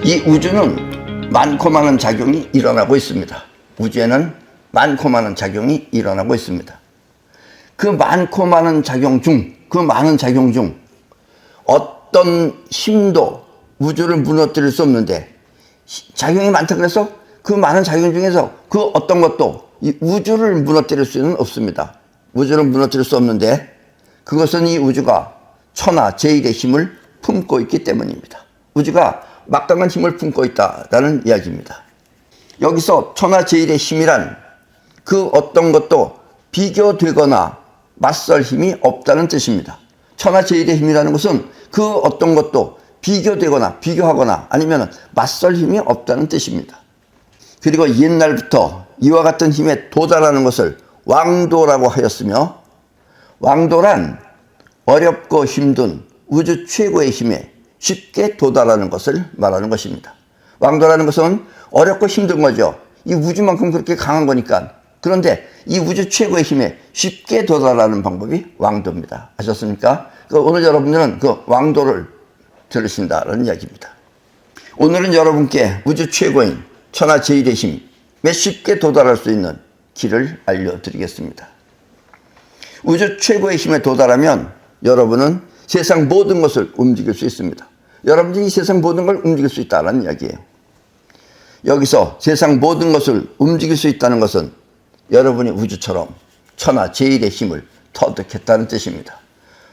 이 우주는 많고 많은 작용이 일어나고 있습니다. 우주에는 많고 많은 작용이 일어나고 있습니다. 그 많고 많은 작용 중, 어떤 힘도 우주를 무너뜨릴 수 없는데, 작용이 많다 그래서 그 많은 작용 중에서 그 어떤 것도 이 우주를 무너뜨릴 수는 없습니다. 우주를 무너뜨릴 수 없는데, 그것은 이 우주가 천하 제일의 힘을 품고 있기 때문입니다. 우주가 막강한 힘을 품고 있다라는 이야기입니다. 여기서 천하 제일의 힘이란 그 어떤 것도 비교되거나 맞설 힘이 없다는 뜻입니다. 천하 제일의 힘이라는 것은 그 어떤 것도 비교되거나 비교하거나 아니면 맞설 힘이 없다는 뜻입니다. 그리고 옛날부터 이와 같은 힘에 도달하는 것을 왕도라고 하였으며, 왕도란 어렵고 힘든 우주 최고의 힘에 쉽게 도달하는 것을 말하는 것입니다. 왕도라는 것은 어렵고 힘든 거죠. 이 우주만큼 그렇게 강한 거니까. 그런데 이 우주 최고의 힘에 쉽게 도달하는 방법이 왕도입니다. 아셨습니까? 오늘 여러분들은 그 왕도를 들으신다는 이야기입니다. 오늘은 여러분께 우주 최고인 천하 제일의 힘에 쉽게 도달할 수 있는 길을 알려드리겠습니다. 우주 최고의 힘에 도달하면 여러분은 세상 모든 것을 움직일 수 있습니다. 여러분들이 이 세상 모든 걸 움직일 수 있다는 이야기예요. 여기서 세상 모든 것을 움직일 수 있다는 것은 여러분이 우주처럼 천하 제일의 힘을 터득했다는 뜻입니다.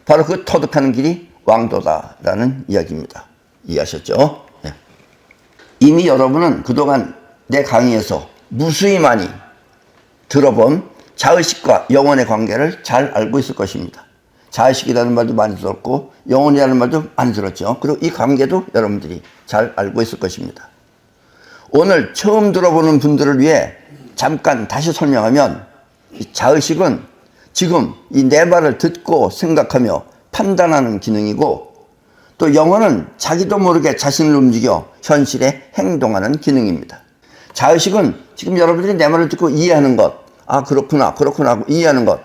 바로 그 터득하는 길이 왕도다라는 이야기입니다. 이해하셨죠? 네. 이미 여러분은 그동안 내 강의에서 무수히 많이 들어본 자의식과 영혼의 관계를 잘 알고 있을 것입니다. 자의식이라는 말도 많이 들었고 영혼이라는 말도 많이 들었죠. 그리고 이 관계도 여러분들이 잘 알고 있을 것입니다. 오늘 처음 들어보는 분들을 위해 잠깐 다시 설명하면, 이 자의식은 지금 이 내 말을 듣고 생각하며 판단하는 기능이고, 또 영혼은 자기도 모르게 자신을 움직여 현실에 행동하는 기능입니다. 자의식은 지금 여러분들이 내 말을 듣고 이해하는 것, 아 그렇구나 하고 이해하는 것,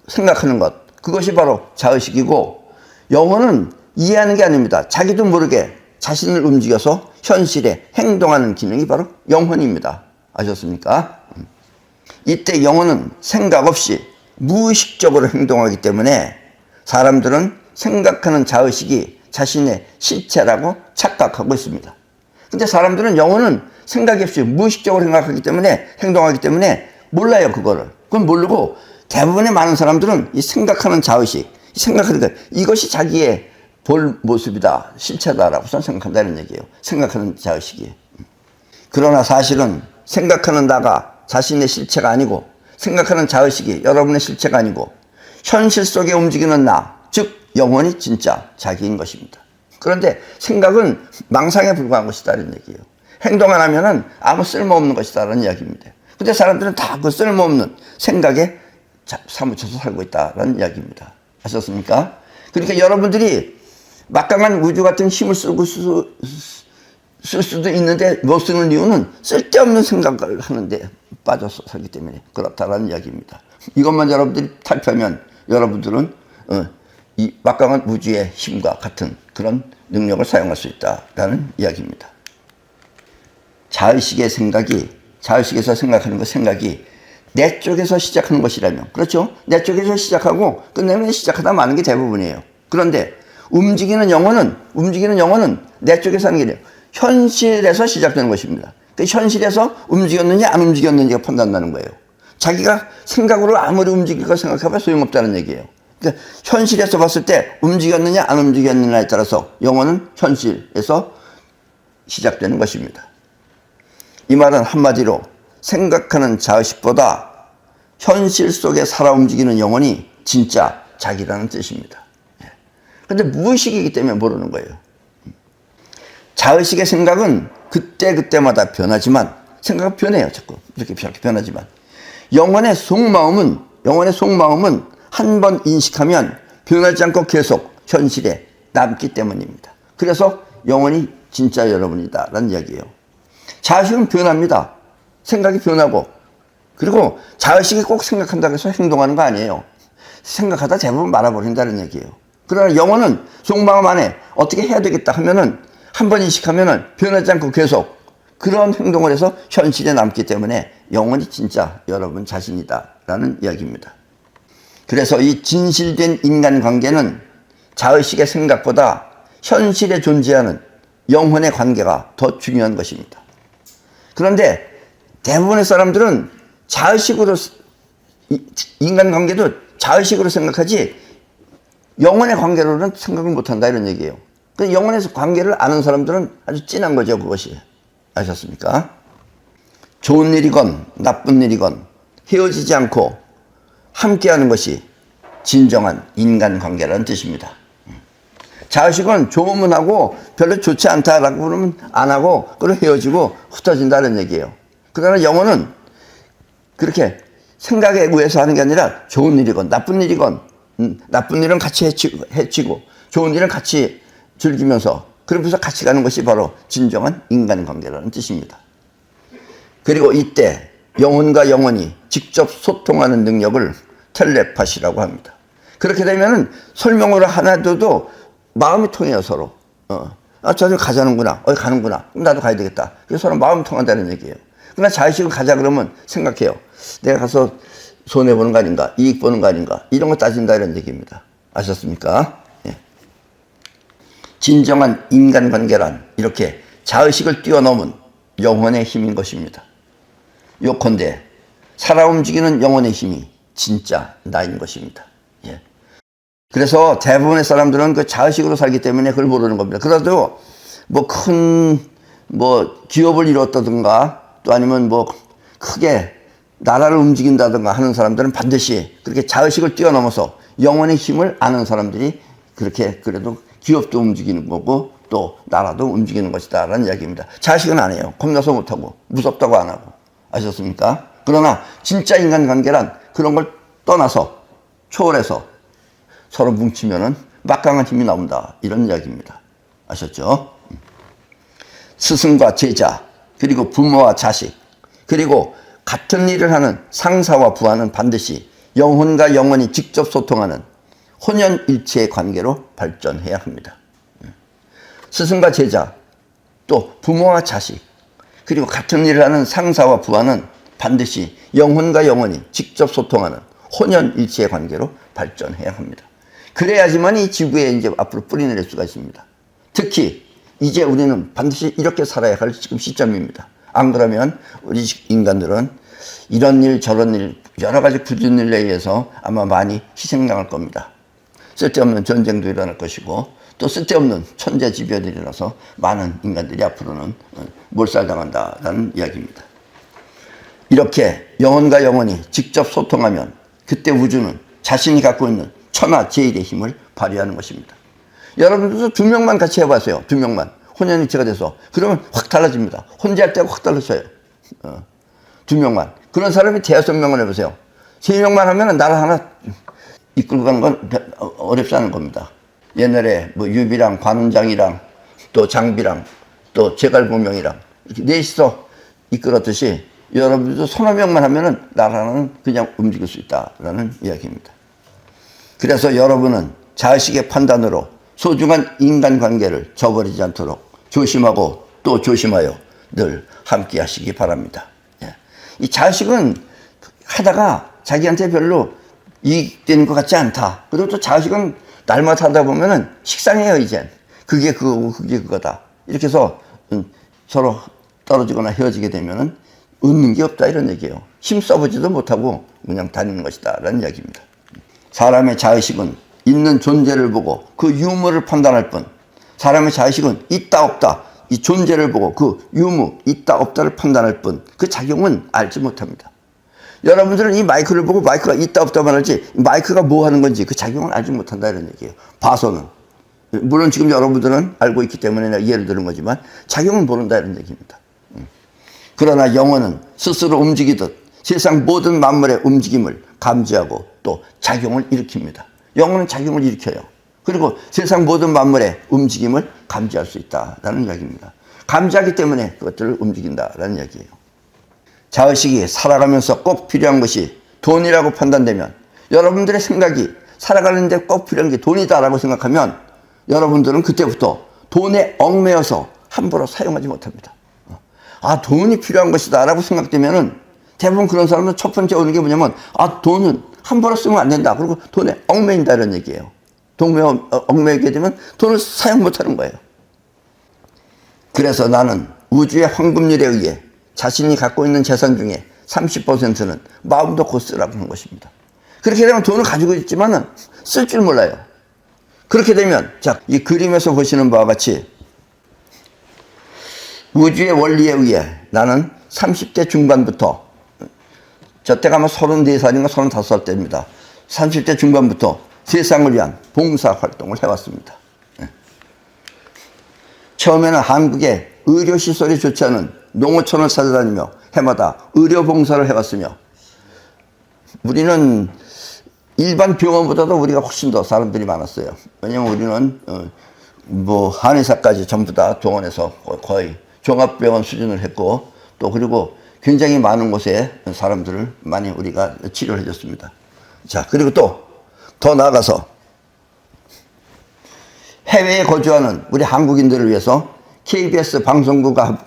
생각하는 것, 그것이 바로 자의식이고, 영혼은 이해하는 게 아닙니다. 자기도 모르게 자신을 움직여서 현실에 행동하는 기능이 바로 영혼입니다. 아셨습니까? 이때 영혼은 생각 없이 무의식적으로 행동하기 때문에 사람들은 생각하는 자의식이 자신의 실체라고 착각하고 있습니다. 근데 사람들은 영혼은 생각이 없이 무의식적으로 생각하기 때문에, 행동하기 때문에 몰라요, 그거를. 그건 모르고 대부분의 많은 사람들은 이 생각하는 자의식, 생각하는 것, 이것이 자기의 볼 모습이다, 실체다라고 생각한다는 얘기예요. 생각하는 자의식이. 그러나 사실은 생각하는 나가 자신의 실체가 아니고, 생각하는 자의식이 여러분의 실체가 아니고, 현실 속에 움직이는 나, 즉 영혼이 진짜 자기인 것입니다. 그런데 생각은 망상에 불과한 것이다라는 얘기예요. 행동 안 하면은 아무 쓸모없는 것이다라는 이야기입니다. 근데 사람들은 다 그 쓸모없는 생각에 사무쳐서 살고 있다라는 이야기입니다. 아셨습니까? 그러니까 여러분들이 막강한 우주 같은 힘을 쓸 수도 있는데 못 쓰는 이유는 쓸데없는 생각을 하는데 빠져서 살기 때문에 그렇다라는 이야기입니다. 이것만 여러분들이 탈피하면 여러분들은 이 막강한 우주의 힘과 같은 그런 능력을 사용할 수 있다라는 이야기입니다. 자의식의 생각이, 자의식에서 생각하는 것, 생각이 내 쪽에서 시작하는 것이라면, 그렇죠? 내 쪽에서 시작하고 끝내면 시작하다 마는 게 대부분이에요. 그런데 움직이는 영혼은 내 쪽에서 하는 게 아니에요. 현실에서 시작되는 것입니다. 그 현실에서 움직였느냐 안 움직였느냐가 판단나는 거예요. 자기가 생각으로 아무리 움직일까 생각해봐 소용없다는 얘기예요. 그러니까 현실에서 봤을 때 움직였느냐 안 움직였느냐에 따라서 영혼은 현실에서 시작되는 것입니다. 이 말은 한마디로 생각하는 자의식보다 현실 속에 살아 움직이는 영혼이 진짜 자기라는 뜻입니다. 그런데 무의식이기 때문에 모르는 거예요. 자의식의 생각은 그때마다 변하지만, 생각은 변해요. 자꾸 이렇게 변하지만, 영혼의 속마음은 한 번 인식하면 변하지 않고 계속 현실에 남기 때문입니다. 그래서 영혼이 진짜 여러분이다라는 이야기예요. 자의식은 변합니다. 생각이 변하고, 그리고 자의식이 꼭 생각한다고 해서 행동하는 거 아니에요. 생각하다 대부분 말아버린다는 얘기예요. 그러나 영혼은 속마음 안에 어떻게 해야 되겠다 하면은 한 번 인식하면은 변하지 않고 계속 그런 행동을 해서 현실에 남기 때문에 영혼이 진짜 여러분 자신이다라는 이야기입니다. 그래서 이 진실된 인간관계는 자의식의 생각보다 현실에 존재하는 영혼의 관계가 더 중요한 것입니다. 그런데 대부분의 사람들은 자의식으로 인간관계도 자의식으로 생각하지 영혼의 관계로는 생각을 못한다 이런 얘기예요. 영혼에서 관계를 아는 사람들은 아주 진한 거죠. 그것이. 아셨습니까? 좋은 일이건 나쁜 일이건 헤어지지 않고 함께하는 것이 진정한 인간관계라는 뜻입니다. 자의식은 좋으면 하고 별로 좋지 않다라고 그러면 안 하고 그럼 헤어지고 흩어진다는 얘기예요. 그러나 영혼은 그렇게 생각에 의해서 하는 게 아니라 좋은 일이건 나쁜 일이건 나쁜 일은 같이 해치고 좋은 일은 같이 즐기면서 그러면서 같이 가는 것이 바로 진정한 인간관계라는 뜻입니다. 그리고 이때 영혼과 영혼이 직접 소통하는 능력을 텔레파시라고 합니다. 그렇게 되면은 설명을 하나 둬도 마음이 통해요, 서로. 저기 가자는구나. 가는구나. 그럼 나도 가야 되겠다. 그래서 서로 마음이 통한다는 얘기예요. 그러나 자의식을 가자 그러면 생각해요. 내가 가서 손해보는 거 아닌가? 이익 보는 거 아닌가? 이런 거 따진다 이런 얘기입니다. 아셨습니까? 예. 진정한 인간관계란 이렇게 자의식을 뛰어넘은 영혼의 힘인 것입니다. 요컨대 살아 움직이는 영혼의 힘이 진짜 나인 것입니다. 예. 그래서 대부분의 사람들은 그 자의식으로 살기 때문에 그걸 모르는 겁니다. 그래도 큰 기업을 이뤘다든가 또 아니면 크게 나라를 움직인다든가 하는 사람들은 반드시 그렇게 자의식을 뛰어넘어서 영혼의 힘을 아는 사람들이 그렇게 그래도 기업도 움직이는 거고 또 나라도 움직이는 것이다 라는 이야기입니다. 자의식은 안 해요. 겁나서 못하고 무섭다고 안 하고. 아셨습니까? 그러나 진짜 인간관계란 그런 걸 떠나서 초월해서 서로 뭉치면은 막강한 힘이 나온다 이런 이야기입니다. 아셨죠? 스승과 제자 그리고 부모와 자식 그리고 같은 일을 하는 상사와 부하는 반드시 영혼과 영혼이 직접 소통하는 혼연일체의 관계로 발전해야 합니다. 스승과 제자 또 부모와 자식 그리고 같은 일을 하는 상사와 부하는 반드시 영혼과 영혼이 직접 소통하는 혼연일체의 관계로 발전해야 합니다. 그래야지만 이 지구에 이제 앞으로 뿌리내릴 수가 있습니다. 특히 이제 우리는 반드시 이렇게 살아야 할 지금 시점입니다. 안 그러면 우리 인간들은 이런 일 저런 일 여러 가지 굳은 일에 의해서 아마 많이 희생당할 겁니다. 쓸데없는 전쟁도 일어날 것이고 또 쓸데없는 천재지변이 일어나서 많은 인간들이 앞으로는 몰살당한다라는 이야기입니다. 이렇게 영혼과 영혼이 직접 소통하면 그때 우주는 자신이 갖고 있는 천하제일의 힘을 발휘하는 것입니다. 여러분들도 2명만 같이 해봤어요. 2명만. 혼연일체가 돼서. 그러면 확 달라집니다. 혼자 할 때가 확 달라져요. 2명만. 그런 사람이 5명만 해보세요. 3명만 하면 나라 하나 이끌고 가는 건 어렵지 않은 겁니다. 옛날에 유비랑 관운장이랑 또 장비랑 또 제갈보명이랑 이렇게 넷이서 이끌었듯이 여러분들도 3명만 하면은 나라는 그냥 움직일 수 있다라는 이야기입니다. 그래서 여러분은 자의식의 판단으로 소중한 인간관계를 저버리지 않도록 조심하고 또 조심하여 늘 함께 하시기 바랍니다. 이 자의식은 하다가 자기한테 별로 이익되는 것 같지 않다. 그리고 또 자의식은 날마다 하다 보면은 식상해요, 이젠. 그게 그거고 그게 그거다. 이렇게 해서 서로 떨어지거나 헤어지게 되면은 얻는 게 없다 이런 얘기예요. 힘 써보지도 못하고 그냥 다니는 것이다 라는 이야기입니다. 사람의 자의식은 있는 존재를 보고 그 유무를 판단할 뿐 사람의 자의식은 있다 없다 이 존재를 보고 그 유무 있다 없다를 판단할 뿐 그 작용은 알지 못합니다. 여러분들은 이 마이크를 보고 마이크가 있다 없다만 알지 마이크가 뭐 하는 건지 그 작용을 알지 못한다 이런 얘기예요. 봐서는. 물론 지금 여러분들은 알고 있기 때문에 내가 이해를 드는 거지만 작용은 모른다 이런 얘기입니다. 그러나 영혼은 스스로 움직이듯 세상 모든 만물의 움직임을 감지하고 또 작용을 일으킵니다. 영혼은 작용을 일으켜요. 그리고 세상 모든 만물의 움직임을 감지할 수 있다라는 이야기입니다. 감지하기 때문에 그것들을 움직인다라는 이야기예요. 자의식이 살아가면서 꼭 필요한 것이 돈이라고 판단되면 여러분들의 생각이 살아가는데 꼭 필요한 게 돈이다라고 생각하면 여러분들은 그때부터 돈에 얽매여서 함부로 사용하지 못합니다. 돈이 필요한 것이다 라고 생각되면은 대부분 그런 사람은 첫 번째 오는 게 뭐냐면 돈은 함부로 쓰면 안 된다. 그리고 돈에 얽매인다 이런 얘기예요. 돈에 얽매이게 되면 돈을 사용 못하는 거예요. 그래서 나는 우주의 황금률에 의해 자신이 갖고 있는 재산 중에 30%는 마음도 곧 쓰라고 하는 것입니다. 그렇게 되면 돈을 가지고 있지만은 쓸 줄 몰라요. 그렇게 되면 이 그림에서 보시는 바와 같이 우주의 원리에 의해 나는 30대 중반부터 저때가 아마 34살인가 35살 때입니다. 30대 중반부터 세상을 위한 봉사활동을 해왔습니다. 처음에는 한국에 의료시설이 좋지 않은 농어촌을 찾아다니며 해마다 의료봉사를 해왔으며 우리는 일반 병원보다도 우리가 훨씬 더 사람들이 많았어요. 왜냐면 우리는 한의사까지 전부 다 동원해서 거의 종합병원 수준을 했고 또 그리고 굉장히 많은 곳에 사람들을 많이 우리가 치료를 해줬습니다. 그리고 또 더 나아가서 해외에 거주하는 우리 한국인들을 위해서 KBS 방송국과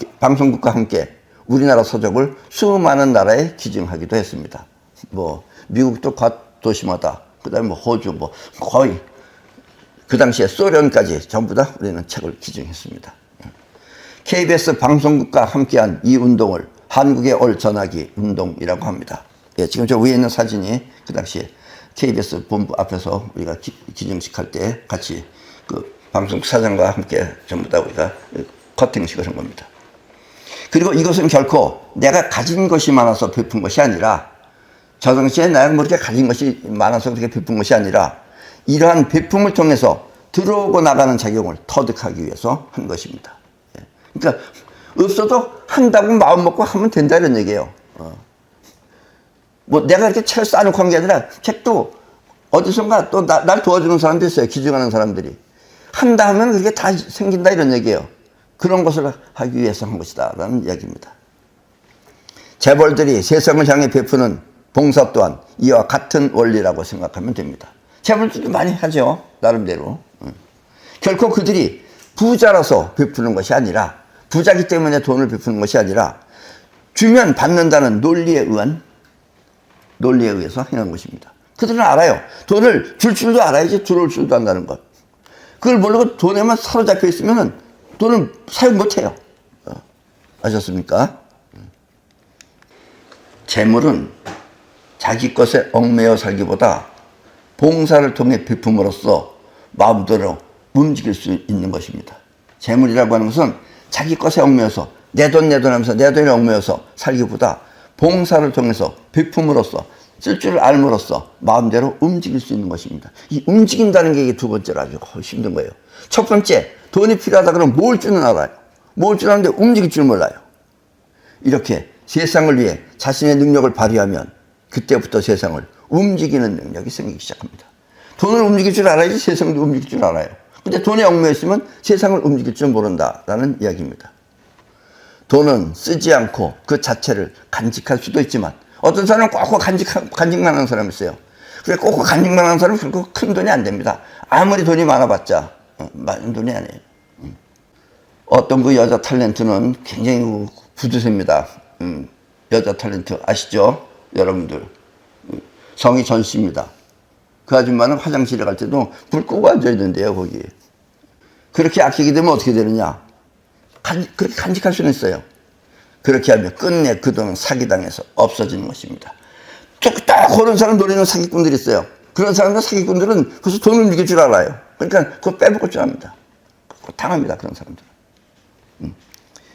함께 우리나라 서적을 수많은 나라에 기증하기도 했습니다. 미국도 각 도시마다, 그 다음에 호주, 거의 그 당시에 소련까지 전부 다 우리는 책을 기증했습니다. KBS 방송국과 함께한 이 운동을 한국의 올 전하기 운동이라고 합니다. 지금 저 위에 있는 사진이 그 당시에 KBS 본부 앞에서 우리가 기증식 할 때 같이 그 방송국 사장과 함께 전부 다 우리가 커팅식을 한 겁니다. 그리고 이것은 결코 내가 가진 것이 많아서 베푼 것이 아니라 저 당시에 내가 그렇게 가진 것이 많아서 그렇게 베푼 것이 아니라 이러한 베품을 통해서 들어오고 나가는 작용을 터득하기 위해서 한 것입니다. 그러니까 없어도 한다고 마음 먹고 하면 된다 이런 얘기예요. 내가 이렇게 책을 쌓아놓고 한 게 아니라 책도 어디선가 또 날 도와주는 사람도 있어요. 기증하는 사람들이. 한다 하면 그게 다 생긴다 이런 얘기예요. 그런 것을 하기 위해서 한 것이다 라는 이야기입니다. 재벌들이 세상을 향해 베푸는 봉사 또한 이와 같은 원리라고 생각하면 됩니다. 재벌들도 많이 하죠. 나름대로. 결코 그들이 부자라서 베푸는 것이 아니라 부자기 때문에 돈을 베푸는 것이 아니라 주면 받는다는 논리에 의해서 행한 것입니다. 그들은 알아요. 돈을 줄 줄도 알아야지 들어올 줄도 안다는 것. 그걸 모르고 돈에만 사로잡혀 있으면 돈을 사용 못해요. 아셨습니까? 재물은 자기 것에 얽매여 살기보다 봉사를 통해 베품으로써 마음대로 움직일 수 있는 것입니다. 재물이라고 하는 것은 자기 것에 얽매여서 내 돈 하면서 내 돈에 얽매여서 살기보다 봉사를 통해서 베품으로써 쓸 줄을 알므로써 마음대로 움직일 수 있는 것입니다. 이 움직인다는 게 두 번째로 아주 힘든 거예요. 첫 번째, 돈이 필요하다 그러면 모을 줄은 알아요. 모을 줄 아는데 움직일 줄 몰라요. 이렇게 세상을 위해 자신의 능력을 발휘하면 그때부터 세상을 움직이는 능력이 생기기 시작합니다. 돈을 움직일 줄 알아야지 세상도 움직일 줄 알아요. 근데 돈에 얽매여 있으면 세상을 움직일 줄 모른다라는 이야기입니다. 돈은 쓰지 않고 그 자체를 간직할 수도 있지만 어떤 사람은 꼭꼭 간직만 하는 사람이 있어요. 그래 꼭꼭 간직만 하는 사람은 결국 큰 돈이 안 됩니다. 아무리 돈이 많아봤자 많은 돈이 아니에요. 어떤 그 여자 탤런트는 굉장히 부두셉니다. 여자 탤런트 아시죠? 여러분들. 성이 전 씨입니다. 그 아줌마는 화장실에 갈 때도 불 끄고 앉아있는데요, 거기. 그렇게 아끼게 되면 어떻게 되느냐? 그렇게 간직할 수는 있어요. 그렇게 하면 끝내 그 돈은 사기당해서 없어지는 것입니다. 또 그런 사람 노리는 사기꾼들이 있어요. 그런 사기꾼들은 벌써 돈을 움직일 줄 알아요. 그러니까 그거 빼먹을 줄 압니다. 당합니다, 그런 사람들은.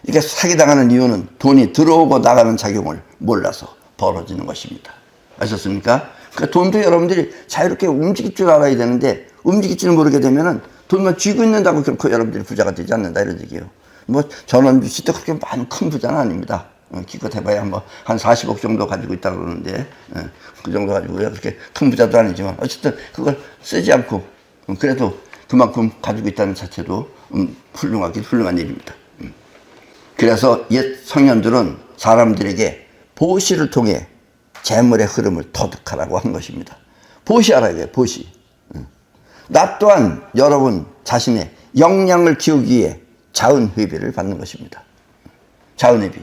이렇게 사기당하는 이유는 돈이 들어오고 나가는 작용을 몰라서 벌어지는 것입니다. 아셨습니까? 그러니까 돈도 여러분들이 자유롭게 움직일 줄 알아야 되는데 움직일 줄 모르게 되면은 돈만 쥐고 있는다고 결코 여러분들이 부자가 되지 않는다 이런 얘기예요. 전원주 씨도 그렇게 많은 큰 부자는 아닙니다. 기껏 해봐야 한 40억 정도 가지고 있다고 그러는데 그 정도 가지고 그렇게 큰 부자도 아니지만 어쨌든 그걸 쓰지 않고 그래도 그만큼 가지고 있다는 자체도 훌륭한 일입니다. 그래서 옛 성현들은 사람들에게 보시를 통해 재물의 흐름을 터득하라고 한 것입니다. 보시 알아야 돼요. 보시. 나 또한 여러분 자신의 역량을 키우기 위해 자은회비를 받는 것입니다. 자은회비.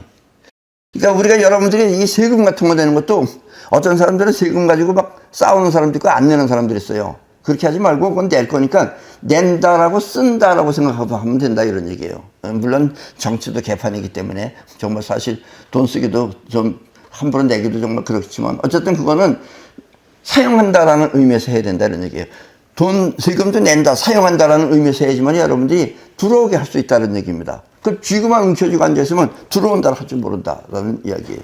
그러니까 우리가 여러분들이 이 세금 같은 거 내는 것도 어떤 사람들은 세금 가지고 막 싸우는 사람도 있고 안 내는 사람들이 있어요. 그렇게 하지 말고 그건 낼 거니까 낸다라고 쓴다라고 생각하고 하면 된다 이런 얘기예요. 물론 정치도 개판이기 때문에 정말 사실 돈 쓰기도 좀 함부로 내기도 정말 그렇지만 어쨌든 그거는 사용한다라는 의미에서 해야 된다 이런 얘기예요. 돈 세금도 낸다 사용한다라는 의미에서 해야지만 여러분들이 들어오게 할 수 있다는 얘기입니다. 그 쥐고만 움켜쥐고 앉아있으면 들어온다를 할 줄 모른다라는 이야기예요.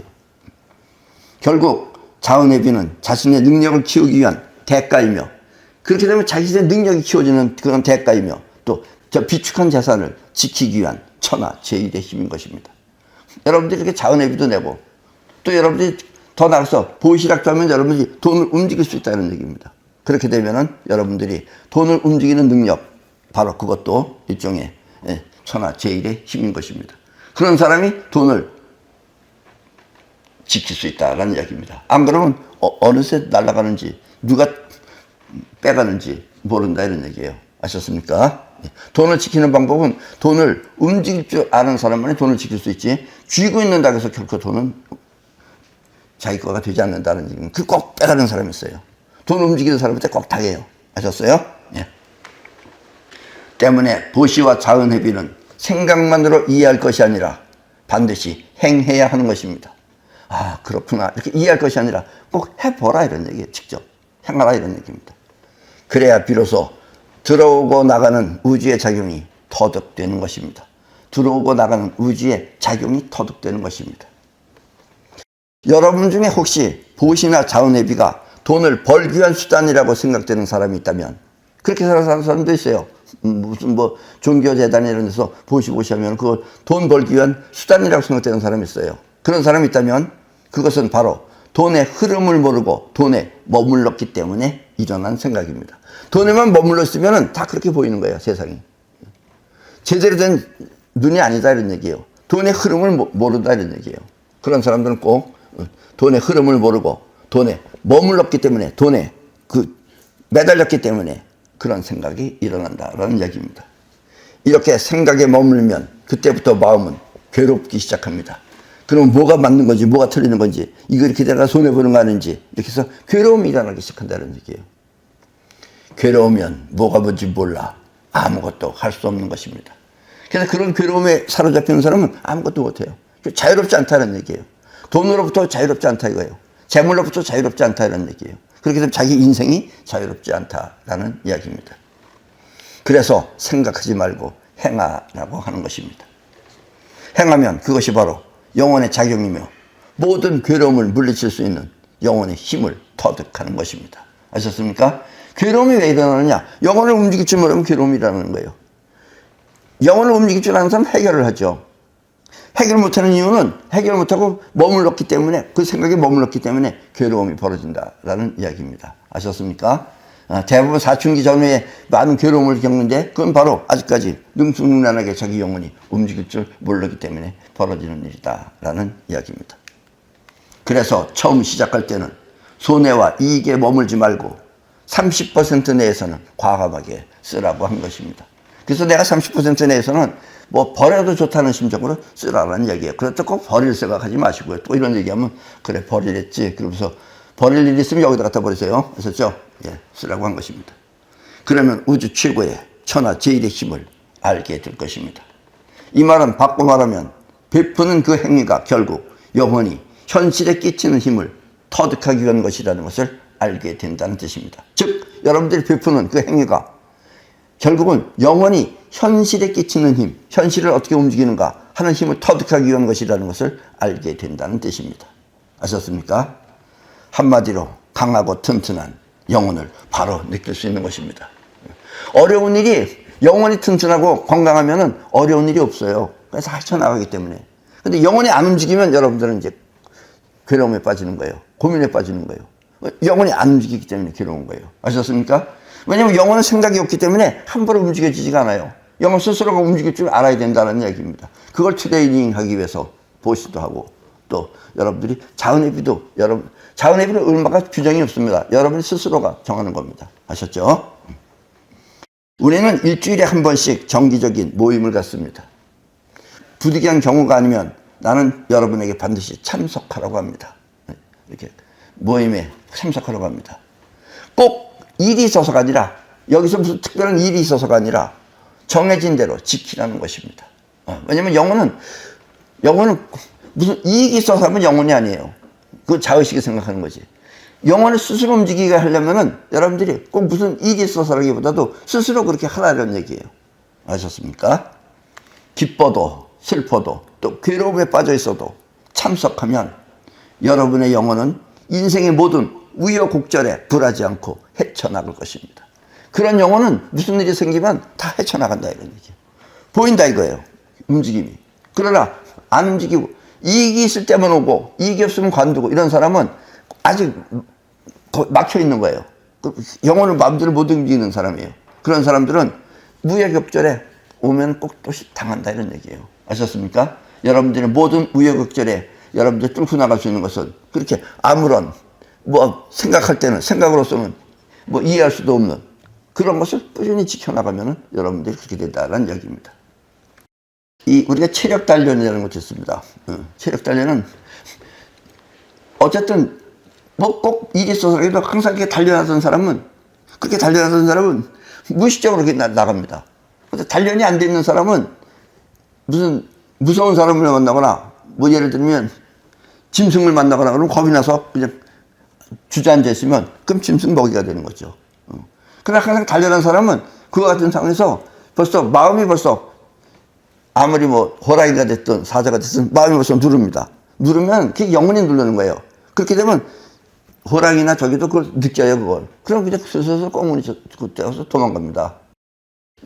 결국 자은회비는 자신의 능력을 키우기 위한 대가이며 그렇게 되면 자신의 능력이 키워지는 그런 대가이며 또 저 비축한 재산을 지키기 위한 천하 제일의 힘인 것입니다. 여러분들이 이렇게 자은회비도 내고 또 여러분들이 더 나가서 보시락도 하면 여러분들이 돈을 움직일 수 있다는 얘기입니다. 그렇게 되면은 여러분들이 돈을 움직이는 능력 바로 그것도 일종의 천하 제일의 힘인 것입니다. 그런 사람이 돈을 지킬 수 있다는 이야기입니다. 안 그러면 어느새 날아가는지 누가 빼가는지 모른다 이런 얘기예요. 아셨습니까? 돈을 지키는 방법은 돈을 움직일 줄 아는 사람만이 돈을 지킬 수 있지 쥐고 있는다고 해서 결코 돈은 자기 거가 되지 않는다는 얘기는 그 꼭 빼가는 사람이 있어요. 돈 움직이는 사람한테 꼭 당해요. 아셨어요? 예. 때문에 보시와 자은회비는 생각만으로 이해할 것이 아니라 반드시 행해야 하는 것입니다. 아 그렇구나 이렇게 이해할 것이 아니라 꼭 해보라 이런 얘기예요. 직접 행하라 이런 얘기입니다. 그래야 비로소 들어오고 나가는 우주의 작용이 터득되는 것입니다. 들어오고 나가는 우주의 작용이 터득되는 것입니다. 여러분 중에 혹시 보시나 자은회비가 돈을 벌기 위한 수단이라고 생각되는 사람이 있다면 그렇게 생각하는 사람도 있어요. 무슨 뭐 종교재단 이런 데서 보시 하면 그걸 돈 벌기 위한 수단이라고 생각되는 사람이 있어요. 그런 사람이 있다면 그것은 바로 돈의 흐름을 모르고 돈에 머물렀기 때문에 일어난 생각입니다. 돈에만 머물러 있으면 다 그렇게 보이는 거예요. 세상이. 제대로 된 눈이 아니다 이런 얘기예요. 돈의 흐름을 모른다 이런 얘기예요. 그런 사람들은 꼭 돈의 흐름을 모르고 돈에 머물렀기 때문에 돈에 매달렸기 때문에 그런 생각이 일어난다라는 이야기입니다. 이렇게 생각에 머물면 그때부터 마음은 괴롭기 시작합니다. 그럼 뭐가 맞는 건지 뭐가 틀리는 건지 이거 이렇게 내가 손해보는 거 아닌지 이렇게 해서 괴로움이 일어나기 시작한다는 얘기예요. 괴로우면 뭐가 뭔지 몰라 아무것도 할 수 없는 것입니다. 그래서 그런 괴로움에 사로잡히는 사람은 아무것도 못해요. 자유롭지 않다는 얘기예요. 돈으로부터 자유롭지 않다 이거예요. 재물로부터 자유롭지 않다 이런 얘기예요. 그렇게 되면 자기 인생이 자유롭지 않다라는 이야기입니다. 그래서 생각하지 말고 행하라고 하는 것입니다. 행하면 그것이 바로 영혼의 작용이며 모든 괴로움을 물리칠 수 있는 영혼의 힘을 터득하는 것입니다. 아셨습니까? 괴로움이 왜 일어나느냐? 영혼을 움직일 줄 모르면 괴로움이 일어나는 거예요. 영혼을 움직일 줄 아는 사람은 해결을 하죠. 해결 못하는 이유는 해결 못하고 머물렀기 때문에 그 생각에 머물렀기 때문에 괴로움이 벌어진다라는 이야기입니다. 아셨습니까? 대부분 사춘기 전후에 많은 괴로움을 겪는데 그건 바로 아직까지 능수능란하게 자기 영혼이 움직일 줄 모르기 때문에 벌어지는 일이다라는 이야기입니다. 그래서 처음 시작할 때는 손해와 이익에 머물지 말고 30% 내에서는 과감하게 쓰라고 한 것입니다. 그래서 내가 30% 내에서는 뭐 버려도 좋다는 심정으로 쓰라는 얘기예요. 그렇다고 꼭 버릴 생각하지 마시고요. 또 이런 얘기하면 그래 버리랬지. 그러면서 버릴 일이 있으면 여기다 갖다 버리세요. 아셨죠? 예, 쓰라고 한 것입니다. 그러면 우주 최고의 천하 제일의 힘을 알게 될 것입니다. 이 말은 바꿔 말하면 베푸는 그 행위가 결국 영원히 현실에 끼치는 힘을 터득하기 위한 것이라는 것을 알게 된다는 뜻입니다. 즉 여러분들이 베푸는 그 행위가 결국은 영원히 현실에 끼치는 힘, 현실을 어떻게 움직이는가 하는 힘을 터득하기 위한 것이라는 것을 알게 된다는 뜻입니다. 아셨습니까? 한마디로 강하고 튼튼한 영혼을 바로 느낄 수 있는 것입니다. 어려운 일이 영혼이 튼튼하고 건강하면 어려운 일이 없어요. 그래서 헤쳐나가기 때문에. 근데 영혼이 안 움직이면 여러분들은 이제 괴로움에 빠지는 거예요. 고민에 빠지는 거예요. 영혼이 안 움직이기 때문에 괴로운 거예요. 아셨습니까? 왜냐하면 영혼은 생각이 없기 때문에 함부로 움직여지지가 않아요. 영혼 스스로가 움직일 줄 알아야 된다는 이야기입니다. 그걸 트레이닝하기 위해서 보시도 하고 또 여러분들이 자은회비도 자은회비는 얼마가 규정이 없습니다. 여러분 스스로가 정하는 겁니다. 아셨죠? 우리는 일주일에 한 번씩 정기적인 모임을 갖습니다. 부득이한 경우가 아니면 나는 여러분에게 반드시 참석하라고 합니다. 이렇게 모임에 참석하라고 합니다. 꼭 일이 있어서가 아니라, 여기서 무슨 특별한 일이 있어서가 아니라 정해진 대로 지키라는 것입니다. 왜냐면 영혼은 무슨 이익이 있어서 하면 영혼이 아니에요. 그 자의식이 생각하는 거지. 영혼을 스스로 움직이게 하려면은 여러분들이 꼭 무슨 일이 있어서라기보다도 스스로 그렇게 하라는 얘기예요. 아셨습니까? 기뻐도 슬퍼도 또 괴로움에 빠져 있어도 참석하면 여러분의 영혼은 인생의 모든 우여곡절에 불하지 않고 헤쳐나갈 것입니다. 그런 영혼은 무슨 일이 생기면 다 헤쳐나간다 이런 얘기예요. 보인다 이거예요. 움직임이. 그러나 안 움직이고 이익이 있을 때만 오고 이익이 없으면 관두고 이런 사람은 아직 막혀 있는 거예요. 영혼을 마음대로 못 움직이는 사람이에요. 그런 사람들은 우여곡절에 오면 꼭 또 당한다 이런 얘기예요. 아셨습니까? 여러분들의 모든 우여곡절에 여러분들 뚫고 나갈 수 있는 것은 그렇게 아무런 생각할 때는 생각으로서는 이해할 수도 없는 그런 것을 꾸준히 지켜나가면 여러분들이 그렇게 된다는 얘기입니다. 우리가 체력 단련이라는 것도 있습니다. 체력 단련은 어쨌든 꼭 일이 있어서라도 항상 그렇게 단련하던 사람은 무의식적으로 그렇게 나갑니다. 근데 단련이 안 돼 있는 사람은 무슨 무서운 사람을 만나거나 예를 들면 짐승을 만나거나 그러면 겁이 나서 그냥 주저앉아 있으면 그럼 짐승 먹이가 되는 거죠. 그러나 항상 단련한 사람은 그와 같은 상황에서 마음이 아무리 호랑이가 됐든 사자가 됐든 마음이 벌써 누릅니다. 누르면 그게 영혼이 누르는 거예요. 그렇게 되면 호랑이나 저기도 그걸 느껴요, 그걸. 그럼 그냥 슬슬 꽁무니 그때서 도망갑니다.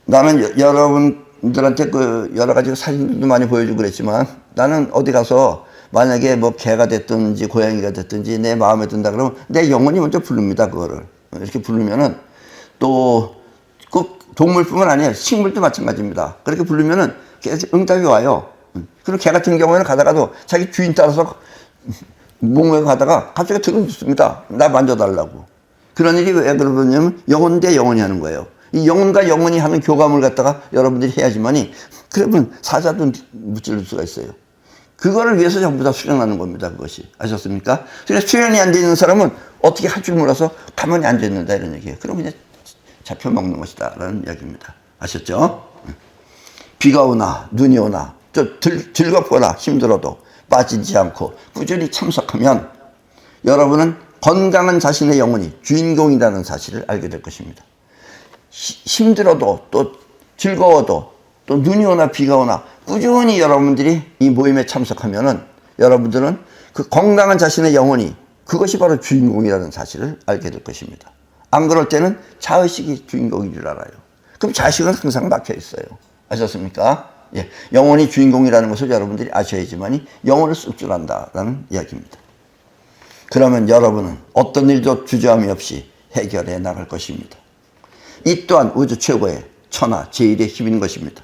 나는 여러분들한테 여러 가지 사진들도 많이 보여주고 그랬지만 나는 어디 가서 만약에 개가 됐든지 고양이가 됐든지 내 마음에 든다 그러면 내 영혼이 먼저 부릅니다, 그거를. 이렇게 부르면은 또 꼭 동물뿐만 아니에요. 식물도 마찬가지입니다. 그렇게 부르면은 응답이 와요. 그리고 개 같은 경우에는 가다가도 자기 주인 따라서 목매고 가다가 갑자기 들어눕습니다. 나 만져달라고. 그런 일이 왜 그러냐면 영혼 대 영혼이 하는 거예요. 이 영혼과 영혼이 하는 교감을 갖다가 여러분들이 해야지만이 그러면 사자도 무찌를 수가 있어요. 그거를 위해서 전부 다 수련하는 겁니다. 그것이. 아셨습니까? 그래서 수련이 안 되는 사람은 어떻게 할 줄 몰라서 가만히 앉아있는다 이런 얘기예요. 그럼 그냥 잡혀먹는 것이다 라는 이야기입니다. 아셨죠? 비가 오나 눈이 오나 즐겁거나 힘들어도 빠지지 않고 꾸준히 참석하면 여러분은 건강한 자신의 영혼이 주인공이라는 사실을 알게 될 것입니다. 힘들어도 또 즐거워도 또 눈이 오나 비가 오나 꾸준히 여러분들이 이 모임에 참석하면은 여러분들은 그 건강한 자신의 영혼이 그것이 바로 주인공이라는 사실을 알게 될 것입니다. 안 그럴 때는 자의식이 주인공인 줄 알아요. 그럼 자의식은 항상 막혀 있어요. 아셨습니까? 예, 영혼이 주인공이라는 것을 여러분들이 아셔야지만이 영혼을 쓸 줄 안다라는 이야기입니다. 그러면 여러분은 어떤 일도 주저함이 없이 해결해 나갈 것입니다. 이 또한 우주 최고의 천하 제일의 힘인 것입니다.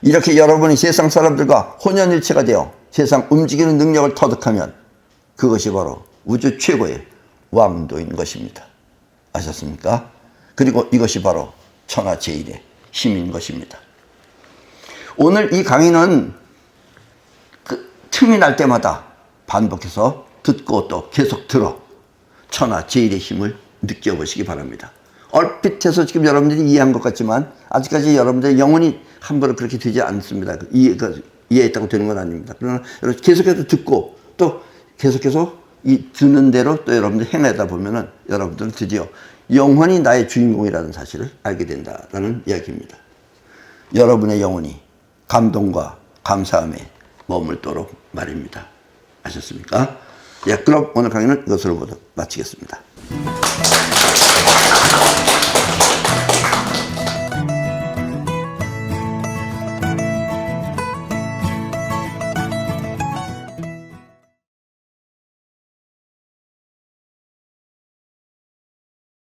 이렇게 여러분이 세상 사람들과 혼연일체가 되어 세상 움직이는 능력을 터득하면 그것이 바로 우주 최고의 왕도인 것입니다. 아셨습니까? 그리고 이것이 바로 천하 제일의 힘인 것입니다. 오늘 이 강의는 틈이 날 때마다 반복해서 듣고 또 계속 들어 천하 제일의 힘을 느껴보시기 바랍니다. 얼핏 해서 지금 여러분들이 이해한 것 같지만 아직까지 여러분들의 영혼이 함부로 그렇게 되지 않습니다. 이해했다고 되는 건 아닙니다. 그러나 계속해서 듣고 또 계속해서 이 듣는 대로 또 여러분들 행하다 보면은 여러분들은 드디어 영혼이 나의 주인공이라는 사실을 알게 된다라는 이야기입니다. 여러분의 영혼이 감동과 감사함에 머물도록 말입니다. 아셨습니까? 예, 그럼 오늘 강의는 이것으로 모두 마치겠습니다.